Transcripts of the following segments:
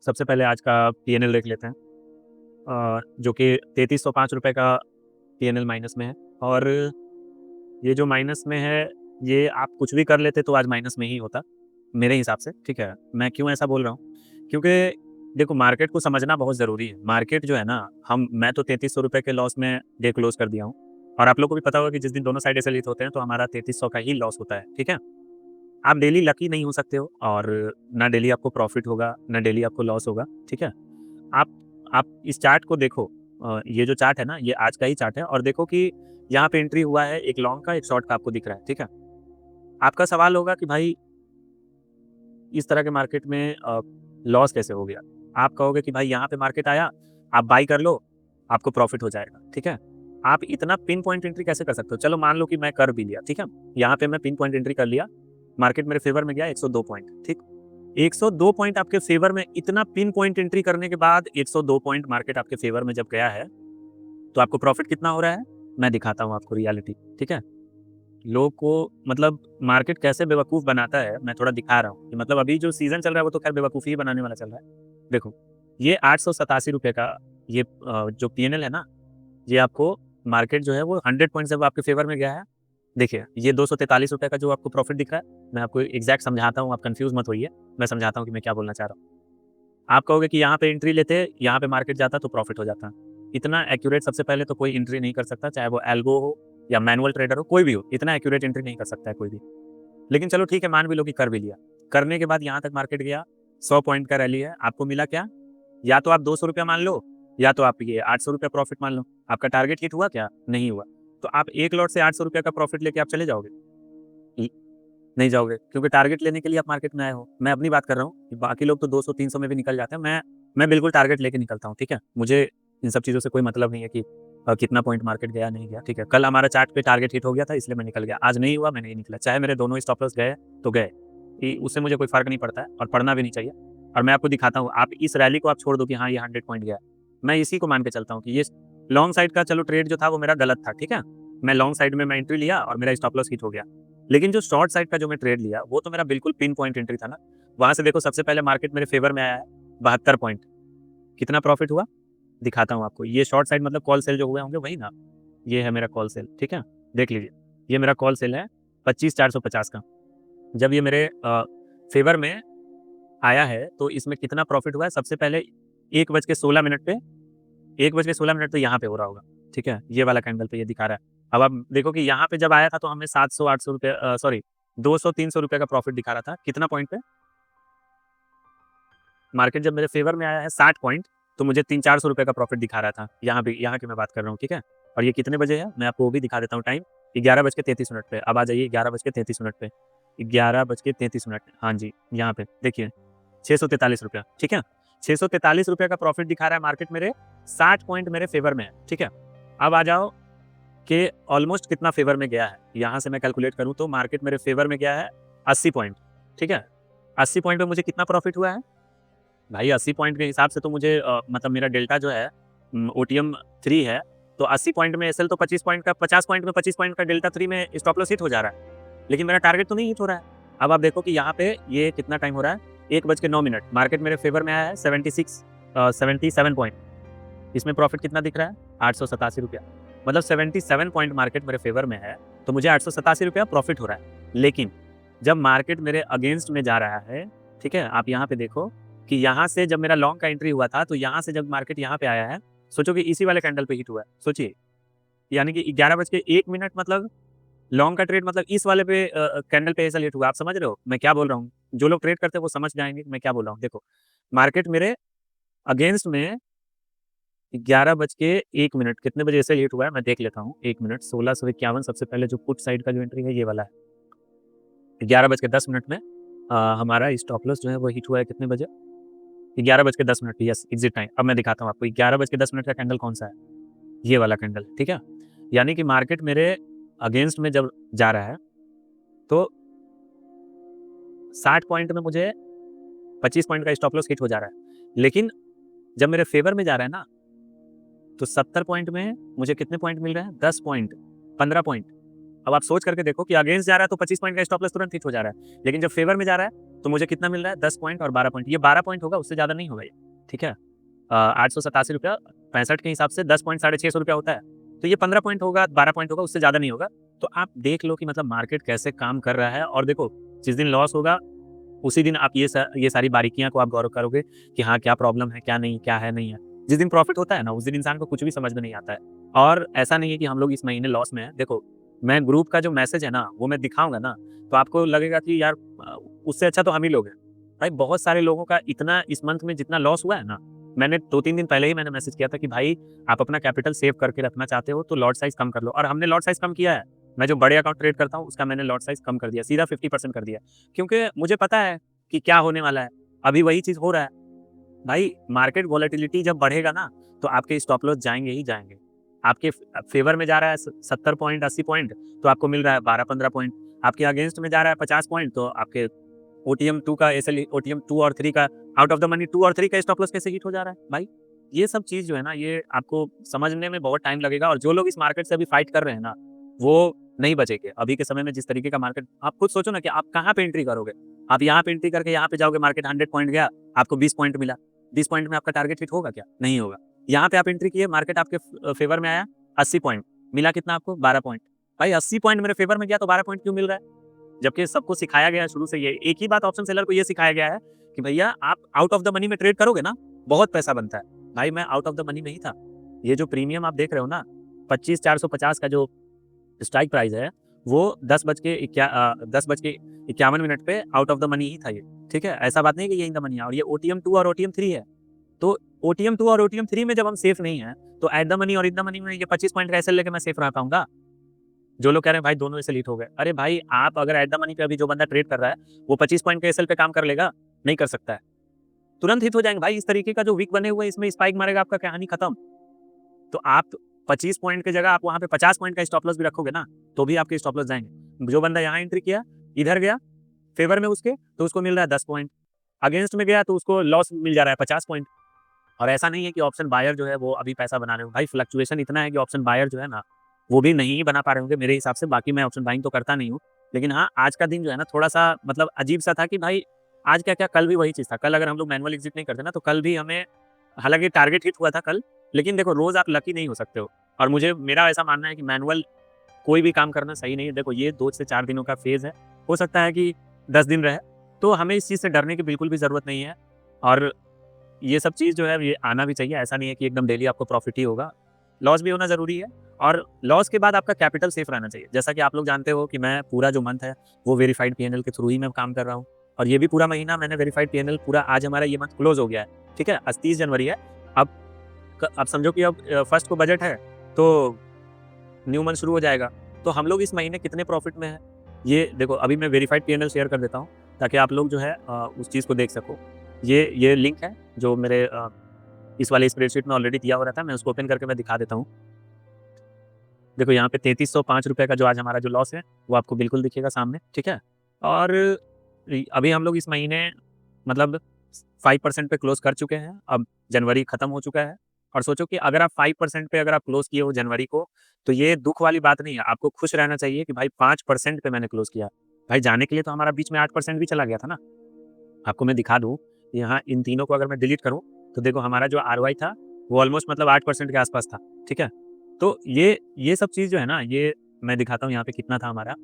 सबसे पहले आज का पीएनएल देख लेते हैं, जो कि 3305 रुपये का पीएनएल माइनस में है। और ये जो माइनस में है, ये आप कुछ भी कर लेते तो आज माइनस में ही होता मेरे हिसाब से, ठीक है। मैं क्यों ऐसा बोल रहा हूँ, क्योंकि देखो मार्केट को समझना बहुत ज़रूरी है। मार्केट जो है ना, मैं तो 3300 रुपये के लॉस में डे क्लोज कर दिया हूँ, और आप लोग को भी पता होगा कि जिस दिन दोनों साइड ऐसे लीड होते हैं तो हमारा 3300 का ही लॉस होता है, ठीक है। आप डेली लकी नहीं हो सकते हो, और ना डेली आपको प्रॉफिट होगा, ना डेली आपको लॉस होगा, ठीक है। आप इस चार्ट को देखो, ये जो चार्ट है ना, ये आज का ही चार्ट है, और देखो कि यहाँ पे एंट्री हुआ है एक लॉन्ग का, एक शॉर्ट का आपको दिख रहा है, ठीक है। आपका सवाल होगा कि भाई इस तरह के मार्केट में लॉस कैसे हो गया। आप कहोगे कि भाई यहाँ पे मार्केट आया, आप बाई कर लो, आपको प्रॉफिट हो जाएगा, ठीक है। आप इतना पिन पॉइंट एंट्री कैसे कर सकते हो? चलो मान लो कि मैं कर भी लिया, ठीक है। यहाँ पे मैं पिन पॉइंट एंट्री कर लिया, मार्केट मेरे फेवर में गया 102 पॉइंट, ठीक। 102 पॉइंट आपके फेवर में, इतना पिन पॉइंट एंट्री करने के बाद 102 पॉइंट मार्केट आपके फेवर में जब गया है, तो आपको प्रॉफिट कितना हो रहा है? मैं दिखाता हूँ आपको रियलिटी, ठीक है। लोग को मतलब मार्केट कैसे बेवकूफ़ बनाता है, मैं थोड़ा दिखा रहा हूँ कि मतलब अभी जो सीज़न चल रहा है वो तो खैर बेवकूफ़ी ही बनाने वाला चल रहा है। देखो, ये 887 रुपये का ये जो पीएनएल है ना, ये आपको मार्केट जो है वो 100 पॉइंट जब आपके फेवर में गया है, देखिए ये 243 रुपये का जो आपको प्रॉफिट दिख रहा है, मैं आपको एग्जैक्ट समझाता हूँ, आप कंफ्यूज मत होइए। मैं समझाता हूँ कि मैं क्या बोलना चाह रहा हूँ। आप कहोगे कि यहाँ पे एंट्री लेते, यहाँ पे मार्केट जाता तो प्रॉफिट हो जाता। इतना एक्यूरेट सबसे पहले तो कोई एंट्री नहीं कर सकता, चाहे वो एल्गो हो या मैनुअल ट्रेडर हो, कोई भी हो, इतना एक्यूरेट एंट्री नहीं कर सकता है कोई भी। लेकिन चलो ठीक है, मान भी लो कि कर भी लिया। करने के बाद यहाँ तक मार्केट गया, 100 पॉइंट का रैली है, आपको मिला क्या? या तो आप 200 रुपया मान लो, या तो आप ये 800 रुपया प्रॉफिट मान लो। आपका टारगेट हिट हुआ क्या? नहीं हुआ। तो आप एक लॉट से 800 रुपया का प्रॉफिट लेके आप चले जाओगे? नहीं जाओगे, क्योंकि टारगेट लेने के लिए आप मार्केट में आए हो। मैं अपनी बात कर रहा हूँ, बाकी लोग तो 200-300 में भी निकल जाते हैं। मैं बिल्कुल टारगेट लेके निकलता हूँ, ठीक है। मुझे इन सब चीज़ों से कोई मतलब नहीं है कि कितना पॉइंट मार्केट गया नहीं गया, ठीक है। कल हमारा चार्ट पे टारगेट हिट हो गया था, इसलिए मैं निकल गया। आज नहीं हुआ, मैं नहीं निकला। चाहे मेरे दोनों स्टॉप लॉस गए तो गए, कि उससे मुझे कोई फ़र्क नहीं पड़ता है, और पड़ना भी नहीं चाहिए। और मैं आपको दिखाता हूँ, आप इस रैली को आप छोड़ दो कि हाँ, ये 100 पॉइंट गया। मैं इसी को मान के चलता हूँ कि ये लॉन्ग साइड का चलो ट्रेड जो था वो मेरा गलत था, ठीक है। मैं लॉन्ग साइड में मैं एंट्री लिया और मेरा स्टॉप लॉस हिट हो गया। लेकिन जो शॉर्ट साइड का जो मैं ट्रेड लिया, वो तो मेरा बिल्कुल पिन पॉइंट एंट्री था ना। वहाँ से देखो सबसे पहले मार्केट मेरे फेवर में आया है 72 पॉइंट। कितना प्रॉफिट हुआ? दिखाता हूँ आपको। ये शॉर्ट साइड मतलब कॉल सेल जो हुए होंगे वही ना। ये है मेरा कॉल सेल, ठीक है। देख लीजिए, ये मेरा कॉल सेल है 25,450 का। जब ये मेरे फेवर में आया है तो इसमें कितना प्रॉफिट हुआ है? सबसे पहले 1:16 पे, 1:16 तो यहाँ पे हो रहा होगा, ठीक है। ये वाला कैंडल पे ये दिखा रहा है। अब आप देखो कि यहाँ पे जब आया था तो हमें 700-800 रुपये, सॉरी 200-300 रुपये का प्रॉफिट दिखा रहा था। कितना पॉइंट पे? मार्केट जब मेरे फेवर में आया है 60 पॉइंट, तो मुझे 300-400 रुपये का प्रॉफिट दिखा रहा था। यहाँ भी, यहाँ की मैं बात कर रहा हूँ, ठीक है। और ये कितने बजे है मैं आपको वो भी दिखा देता हूँ टाइम, 11:33 पे। अब आ जाइए 11:33 पे, 11:33, हाँ जी, यहाँ पे देखिए 643 रुपया, ठीक है। 643 रुपये का प्रॉफिट दिखा रहा है मार्केट मेरे, 60 पॉइंट मेरे फेवर में है, ठीक है। अब आ जाओ कि ऑलमोस्ट कितना फेवर में गया है। यहाँ से मैं कैलकुलेट करूँ तो मार्केट मेरे फेवर में गया है 80 पॉइंट, ठीक है। 80 पॉइंट पे मुझे कितना प्रॉफिट हुआ है? भाई 80 पॉइंट के हिसाब से तो मुझे मतलब मेरा डेल्टा जो है ओटीएम 3 है, तो 80 पॉइंट में एसएल तो 25 पॉइंट का, 50 पॉइंट में 25 पॉइंट का डेल्टा 3 में स्टॉप लॉस हिट हो जा रहा है। लेकिन मेरा टारगेट तो नहीं हिट हो रहा है। अब आप देखो कि यहाँ पे ये कितना टाइम हो रहा है, 1:09। मार्केट मेरे फेवर में आया है 77 पॉइंट। इसमें प्रॉफिट कितना दिख रहा है? 887 रुपया। मतलब 77 पॉइंट मार्केट मेरे फेवर में है, तो मुझे 887 रुपया प्रॉफिट हो रहा है। लेकिन जब मार्केट मेरे अगेंस्ट में जा रहा है, ठीक है, आप यहाँ पे देखो कि यहाँ से जब मेरा लॉन्ग का एंट्री हुआ था, तो यहाँ से जब मार्केट यहाँ पे आया है, सोचो कि इसी वाले कैंडल पे हिट हुआ है, सोचिए। यानी कि 11:01 मतलब लॉन्ग का ट्रेड, मतलब इस वाले पे कैंडल पे ऐसा हिट हुआ। आप समझ रहे हो मैं क्या बोल रहा हूँ? जो लोग ट्रेड करते हैं वो समझ जाएंगे मैं क्या बोल रहा हूँ। देखो, मार्केट मेरे अगेंस्ट में 11:01 कितने बजे ऐसे हिट हुआ है मैं देख लेता हूँ। 1 मिनट, 1651 सबसे पहले जो पुट साइड का जो एंट्री है ये वाला है। 11:10 में हमारा स्टॉप लॉस जो है वो हिट हुआ है कितने बजे? 11:10, यस एग्जिट टाइम। अब मैं दिखाता हूँ आपको 11:10 का कैंडल कौन सा है, ये वाला कैंडल, ठीक है। यानी कि मार्केट मेरे अगेंस्ट में जब जा रहा है तो 60 पॉइंट में मुझे 25 पॉइंट का स्टॉप लॉस हिट हो जा रहा है। लेकिन जब मेरे फेवर में जा रहा है ना, तो 70 पॉइंट में मुझे कितने पॉइंट मिल रहे हैं? 10 पॉइंट, 15 पॉइंट। अब आप सोच करके देखो कि अगेंस्ट जा रहा है तो 25 पॉइंट का स्टॉप लॉस तुरंत हिट हो जा रहा है, लेकिन जब फेवर में जा रहा है तो मुझे कितना मिल रहा है 10 पॉइंट और 12 पॉइंट, ये 12 पॉइंट होगा, उससे ज़्यादा नहीं होगा ये, ठीक है। 887 रुपया 65 के हिसाब से 10 पॉइंट 650 रुपया होता है, तो ये 15 पॉइंट होगा, 12 पॉइंट होगा, उससे ज़्यादा नहीं होगा। तो आप देख लो कि मतलब मार्केट कैसे काम कर रहा है। और देखो, जिस दिन लॉस होगा उसी दिन आप ये सारी बारीकियाँ को आप गौर करोगे कि हाँ, क्या प्रॉब्लम है, क्या नहीं, क्या है, नहीं है। जिस दिन प्रॉफिट होता है ना, उस दिन इंसान को कुछ भी समझ में नहीं आता है। और ऐसा नहीं है कि हम लोग इस महीने लॉस में हैं। देखो, मैं ग्रुप का जो मैसेज है ना, वो मैं दिखाऊँगा ना, तो आपको लगेगा कि यार उससे अच्छा तो हम ही लोग हैं। भाई बहुत सारे लोगों का इतना इस मंथ में जितना लॉस हुआ है ना, मैंने 2-3 दिन पहले ही मैंने मैसेज किया था कि भाई आप अपना कैपिटल सेव करके रखना चाहते हो तो लॉट साइज़ कम कर लो, और हमने लॉट साइज़ कम किया है। मैं जो बड़े अकाउंट ट्रेड करता हूँ उसका मैंने लॉट साइज़ कम कर दिया, सीधा 50% कर दिया। क्योंकि मुझे पता है कि क्या होने वाला है, अभी वही चीज़ हो रहा है। भाई मार्केट वोलेटिलिटी जब बढ़ेगा ना, तो आपके स्टॉप लॉस जाएँगे ही जाएँगे। आपके फ़ेवर में जा रहा है 70 पॉइंट, 80 पॉइंट, तो आपको मिल रहा है 12-15 पॉइंट। आपके अगेंस्ट में जा रहा है 50 पॉइंट, तो आपके ओटीएम 2 का एसएल, ओटीएम 2 और 3 का आउट ऑफ द मनी 2 और 3 का स्टॉप लॉस कैसे हिट हो जा रहा है भाई? ये सब चीज़ जो है ना, ये आपको समझने में बहुत टाइम लगेगा, और जो लोग इस मार्केट से अभी फाइट कर रहे हैं ना, वो नहीं बचेंगे। अभी के समय में जिस तरीके का मार्केट, आप खुद सोचो ना कि आप कहाँ पे एंट्री करोगे? आप यहाँ पे एंट्री करके यहाँ पे जाओगे, मार्केट 100 पॉइंट गया, आपको 20 पॉइंट मिला। 20 पॉइंट में आपका टारगेट हिट होगा क्या? नहीं होगा। यहाँ पे आप एंट्री किए, मार्केट आपके फ़ेवर में आया, 80 पॉइंट, मिला कितना आपको? 12 पॉइंट। भाई 80 पॉइंट मेरे फ़ेवर में गया तो 12 पॉइंट क्यों मिल रहा है? जबकि सबको सिखाया गया है शुरू से, ये एक ही बात ऑप्शन सेलर को ये सिखाया गया है कि भैया आप आउट ऑफ द मनी में ट्रेड करोगे ना, बहुत पैसा बनता है। भाई मैं आउट ऑफ द मनी में ही था। ये जो प्रीमियम आप देख रहे हो ना, 25,450 का जो स्ट्राइक प्राइस है, वो 10 बज के 51 मिनट पे आउट ऑफ द मनी ही था ये, ठीक है? ऐसा बात नहीं है कि ये इन द मनी है, और ये ओटीएम 2 और ओटीएम 3 है। तो ओटीएम 2 और ओटीएम 3 में जब हम सेफ नहीं है, तो एट द मनी और इन द मनी में ये 25 पॉइंट का एसएल लेके मैं सेफ रह पाऊँगा? जो लोग कह रहे हैं भाई दोनों एसएल हिट हो गए। अरे भाई आप अगर एट द मनी पे अभी जो बंदा ट्रेड कर रहा है, वो 25 पॉइंट के एसएल पे काम कर लेगा? नहीं कर सकता है। तुरंत हिट हो जाएँगे भाई, इस तरीके का जो विक बने हुए हैं इसमें स्पाइक मारेगा, आपका कहानी खत्म। तो आप 25 पॉइंट की जगह आप वहाँ पे 50 पॉइंट का स्टॉप लॉस भी रखोगे ना, तो भी आपके स्टॉप लॉस जाएँगे। जो बंदा यहाँ एंट्री किया, इधर गया, फेवर में उसके, तो उसको मिल रहा है 10 पॉइंट। अगेंस्ट में गया तो उसको लॉस मिल जा रहा है 50 पॉइंट। और ऐसा नहीं है कि ऑप्शन बायर जो है वो अभी पैसा बना रहे हो। भाई फ्लक्चुएशन इतना है कि ऑप्शन बायर जो है ना, वो भी नहीं बना पा रहे होंगे मेरे हिसाब से। बाकी मैं ऑप्शन बाइंग तो करता नहीं हूँ। लेकिन हाँ, आज का दिन जो है ना थोड़ा-सा मतलब अजीब-सा था कि भाई आज क्या-क्या, कल भी वही चीज़ था। कल अगर हम लोग मैनुअल एग्ज़िट नहीं करते ना, तो कल भी हमें, हालाँकि टारगेट हिट हुआ था कल, लेकिन देखो रोज़ आप लकी नहीं हो सकते हो। और मेरा ऐसा मानना है कि मैनुअल कोई भी काम करना सही नहीं है। देखो ये 2 से 4 दिनों का फ़ेज़ है, हो सकता है कि 10 दिन रहे, तो हमें इस चीज़ से डरने की बिल्कुल भी ज़रूरत नहीं है। और ये सब चीज़ जो है ये आना भी चाहिए, ऐसा नहीं है कि एकदम डेली आपको प्रॉफ़िट ही होगा। लॉस भी होना ज़रूरी है, और लॉस के बाद आपका कैपिटल सेफ रहना चाहिए। जैसा कि आप लोग जानते हो कि मैं पूरा जो मंथ है, वो वेरिफाइड पीएनएल के थ्रू ही मैं काम कर रहा हूँ, और ये भी पूरा महीना मैंने वेरिफाइड पीएनएल पूरा, आज हमारा ये मंथ क्लोज़ हो गया है, ठीक है? आज 30 जनवरी है। अब अब समझो कि अब फर्स्ट को बजट है, तो न्यू मंथ शुरू हो जाएगा। तो हम लोग इस महीने कितने प्रॉफ़िट में हैं, ये देखो अभी मैं वेरिफाइड पीएनएल शेयर कर देता हूँ, ताकि आप लोग जो है उस चीज़ को देख सको। ये लिंक है जो मेरे इस वाले स्प्रेडशीट में ऑलरेडी दिया हो रहता है, मैं उसको ओपन करके मैं दिखा देता हूँ। देखो यहाँ पे ₹3305 का जो आज हमारा जो लॉस है, वो आपको बिल्कुल दिखेगा सामने, ठीक है? और अभी हम लोग इस महीने मतलब 5% पे क्लोज़ कर चुके हैं, अब जनवरी खत्म हो चुका है, और सोचो कि अगर आप 5% पे अगर आप क्लोज़ किए हो जनवरी को, तो ये दुःख वाली बात नहीं है, आपको खुश रहना चाहिए कि भाई 5% पे मैंने क्लोज़ किया। भाई जाने के लिए तो हमारा बीच में 8% भी चला गया था ना। आपको मैं दिखा दूँ, यहाँ इन तीनों को अगर मैं डिलीट करूँ, तो देखो हमारा जो आरओआई था, वो ऑलमोस्ट मतलब 8% के आस-पास था, ठीक है? तो ये सब चीज़ जो है ना, ये मैं दिखाता हूँ यहाँ पे कितना था हमारा।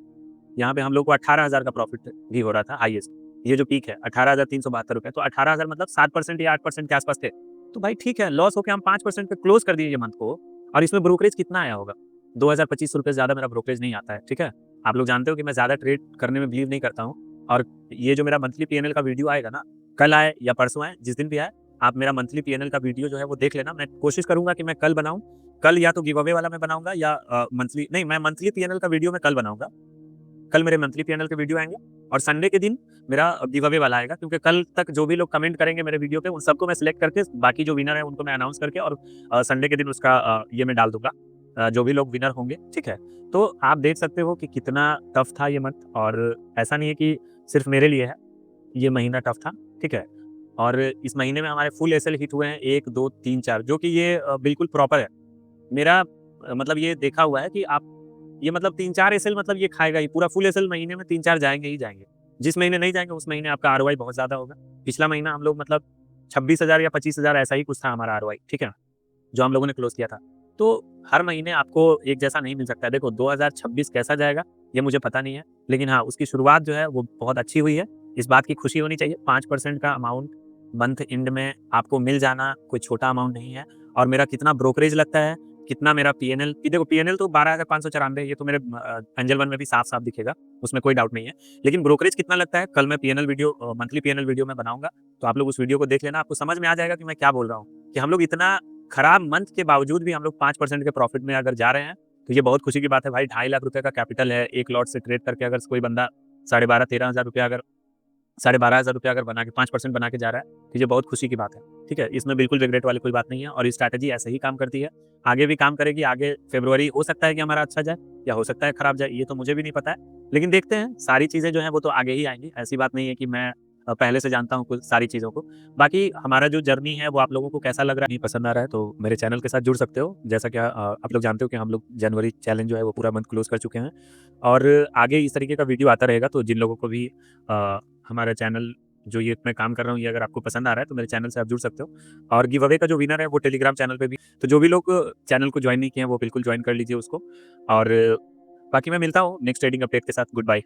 यहाँ पे हम लोग को 18,000 का प्रॉफ़िट भी हो रहा था हाईएस्ट। ये जो पीक है ₹18,372, तो 18,000 मतलब 7% या 8% के आस-पास थे। तो भाई ठीक है, लॉस होके हम 5% पे क्लोज़ कर दिए ये मंथ को, और इसमें ब्रोकरेज कितना आया होगा? ₹2,025 से ज़्यादा मेरा ब्रोकरेज नहीं आता है, ठीक है? आप लोग जानते हो कि मैं ज़्यादा ट्रेड करने में बिलीव नहीं करता हूँ, और ये जो मेरा मंथली पीएनएल का वीडियो आएगा ना, कल आए या परसों आए, जिस दिन भी आए, आप मेरा मंथली पीएनएल का वीडियो जो है वो देख लेना। मैं कोशिश करूँगा कि मैं कल बनाऊँ। कल या तो गिव अवे वाला मैं बनाऊँगा, या मंथली नहीं, मैं मंथली पीएनएल का वीडियो मैं कल बनाऊँगा। कल मेरे मंथली पीएनएल के वीडियो आएँगे, और संडे के दिन मेरा गिव अवे वाला आएगा, क्योंकि कल तक जो भी लोग कमेंट करेंगे मेरे वीडियो पे, उन सबको मैं सिलेक्ट करके बाकी जो विनर है उनको मैं अनाउंस करके, और संडे के दिन उसका ये मैं डाल दूँगा, जो भी लोग विनर होंगे, ठीक है? तो आप देख सकते हो कि कितना टफ था ये मंथ, और ऐसा नहीं है कि सिर्फ़ मेरे लिए है, ये महीना टफ था, ठीक है? और इस महीने में हमारे फुल एसएल हिट हुए हैं 1, 2, 3, 4, जो कि ये बिल्कुल प्रॉपर है। मेरा मतलब ये देखा हुआ है कि आप ये मतलब 3-4 एसएल मतलब ये खाएगा ही, पूरा फुल एसएल महीने में 3-4 जाएँगे ही जाएँगे। जिस महीने नहीं जाएँगे उस महीने आपका आरओआई बहुत ज़्यादा होगा। पिछला महीना हम लोग मतलब 26,000 या 25,000 ऐसा ही कुछ था हमारा आरओआई, ठीक है? जो हम लोगों ने क्लोज़ किया था। तो हर महीने आपको एक जैसा नहीं मिल सकता है। देखो 2026 कैसा जाएगा ये मुझे पता नहीं है। लेकिन हाँ, उसकी शुरुआत जो है वो बहुत अच्छी हुई है। इस बात की खुशी होनी चाहिए। 5% का अमाउंट मंथ एंड में आपको मिल जाना कोई छोटा अमाउंट नहीं है। और मेरा कितना ब्रोकरेज लगता है, कितना मेरा पीएनएल कि देखो पीएनएल तो 12,594 ये तो मेरे एंजल वन में भी साफ-साफ दिखेगा, उसमें कोई डाउट नहीं है। लेकिन ब्रोकरेज कितना लगता है, कल मैं PNL video monthly PNL video मैं बनाऊँगा, तो आप लोग उस वीडियो को देख लेना, आपको समझ में आ जाएगा कि मैं क्या बोल रहा हूँ। कि हम लोग इतना खराब मंथ के बावजूद भी हम लोग 5% के प्रॉफिट में अगर जा रहे हैं, तो ये बहुत खुशी की बात है भाई। 2.5 लाख रुपए का कैपिटल है, एक लॉट से ट्रेड करके अगर कोई बंदा 12,500-13,000 रुपया अगर 12,500 रुपया अगर बना के 5% बना के जा रहा है, तो ये बहुत खुशी की बात है, ठीक है? इसमें बिल्कुल रिग्रेट वाली कोई बात नहीं है और ये स्ट्रैटेजी ऐसे ही काम करती है, आगे भी काम करेगी, आगे फ़रवरी हो सकता है कि हमारा अच्छा जाए या हो सकता है खराब जाए, ये तो मुझे भी नहीं पता है। लेकिन देखते हैं, सारी चीज़ें जो हैं वो तो आगे ही आएँगी, ऐसी बात नहीं है कि मैं पहले से जानता हूँ कुछ सारी चीज़ों को। बाकी हमारा जो जर्नी है वो आप लोगों को कैसा लग रहा है, नहीं पसंद आ रहा है तो मेरे चैनल के साथ जुड़ सकते हो। जैसा कि आप लोग जानते हो कि हम लोग जनवरी चैलेंज जो है वो पूरा मंथ क्लोज़ कर चुके हैं और आगे इस तरीके का वीडियो आता रहेगा, तो जिन लोगों को भी हमारा चैनल जो ये मैं काम कर रहा हूँ ये अगर आपको पसंद आ रहा है तो मेरे चैनल से आप जुड़ सकते हो और गिव अवे का जो विनर है वो टेलीग्राम चैनल पे भी, तो जो भी लोग चैनल को ज्वाइन नहीं किए हैं वो बिल्कुल ज्वाइन कर लीजिए उसको और बाकी मैं मिलता हूँ नेक्स्ट ट्रेडिंग अपडेट के साथ। Good bye.